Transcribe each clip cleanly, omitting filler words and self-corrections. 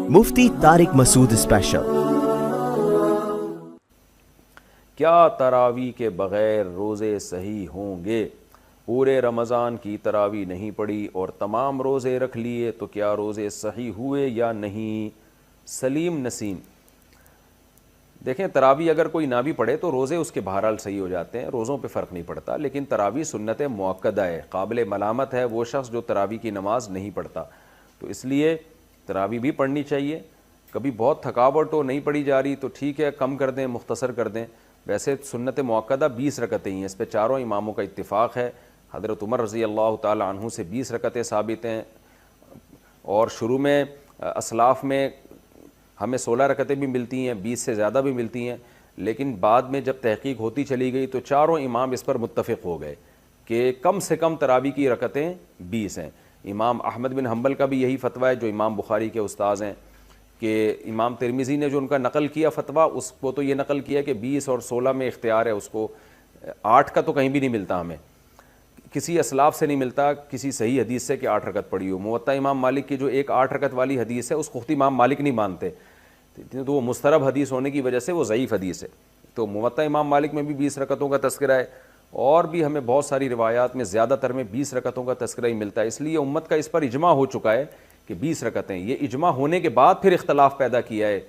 مفتی طارق مسعود special. کیا تراویح کے بغیر روزے صحیح ہوں گے؟ پورے رمضان کی تراویح نہیں پڑھی اور تمام روزے رکھ لیے تو کیا روزے صحیح ہوئے یا نہیں؟ سلیم نسیم، دیکھیں تراویح اگر کوئی نہ بھی پڑھے تو روزے اس کے بہرحال صحیح ہو جاتے ہیں، روزوں پہ فرق نہیں پڑتا، لیکن تراویح سنت مؤکدہ ہے، قابل ملامت ہے وہ شخص جو تراویح کی نماز نہیں پڑھتا، تو اس لیے تراویح بھی پڑھنی چاہیے۔ کبھی بہت تھکاوٹ ہو نہیں پڑھی جا رہی تو ٹھیک ہے، کم کر دیں، مختصر کر دیں۔ ویسے سنت مؤکدہ 20 رکعتیں ہیں، اس پہ چاروں اماموں کا اتفاق ہے۔ حضرت عمر رضی اللہ تعالی عنہ سے 20 رکعتیں ثابت ہیں، اور شروع میں اسلاف میں ہمیں 16 رکعتیں بھی ملتی ہیں، 20 سے زیادہ بھی ملتی ہیں، لیکن بعد میں جب تحقیق ہوتی چلی گئی تو چاروں امام اس پر متفق ہو گئے کہ کم سے کم تراویح کی رکعتیں 20 ہیں۔ امام احمد بن حنبل کا بھی یہی فتویٰ ہے جو امام بخاری کے استاذ ہیں، کہ امام ترمذی نے جو ان کا نقل کیا فتویٰ، اس کو تو یہ نقل کیا کہ 20 اور 16 میں اختیار ہے اس کو، 8 کا تو کہیں بھی نہیں ملتا، ہمیں کسی اسلاف سے نہیں ملتا کسی صحیح حدیث سے کہ 8 رکعت پڑھی ہو۔ موطا امام مالک کی جو ایک 8 رکعت والی حدیث ہے اس کو خود امام مالک نہیں مانتے، تو وہ مسترب حدیث ہونے کی وجہ سے وہ ضعیف حدیث ہے۔ تو موطا امام مالک میں بھی 20 رکعتوں کا تذکرہ ہے، اور بھی ہمیں بہت ساری روایات میں زیادہ تر میں 20 رکعتوں کا تذکرہ ہی ملتا ہے، اس لیے امت کا اس پر اجماع ہو چکا ہے کہ 20 رکعتیں۔ یہ اجماع ہونے کے بعد پھر اختلاف پیدا کیا ہے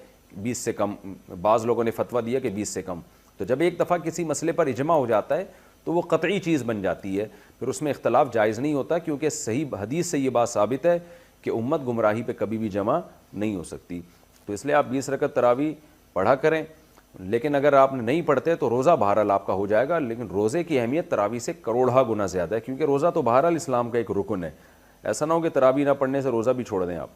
20 سے کم، بعض لوگوں نے فتویٰ دیا کہ 20 سے کم۔ تو جب ایک دفعہ کسی مسئلے پر اجماع ہو جاتا ہے تو وہ قطعی چیز بن جاتی ہے، پھر اس میں اختلاف جائز نہیں ہوتا، کیونکہ صحیح حدیث سے یہ بات ثابت ہے کہ امت گمراہی پہ کبھی بھی جمع نہیں ہو سکتی۔ تو اس لیے آپ 20 رکعت تراویح پڑھا کریں، لیکن اگر آپ نہیں پڑھتے تو روزہ بہرحال آپ کا ہو جائے گا، لیکن روزے کی اہمیت تراویح سے کروڑہ گنا زیادہ ہے، کیونکہ روزہ تو بہرحال اسلام کا ایک رکن ہے۔ ایسا نہ ہو کہ تراویح نہ پڑھنے سے روزہ بھی چھوڑ دیں آپ۔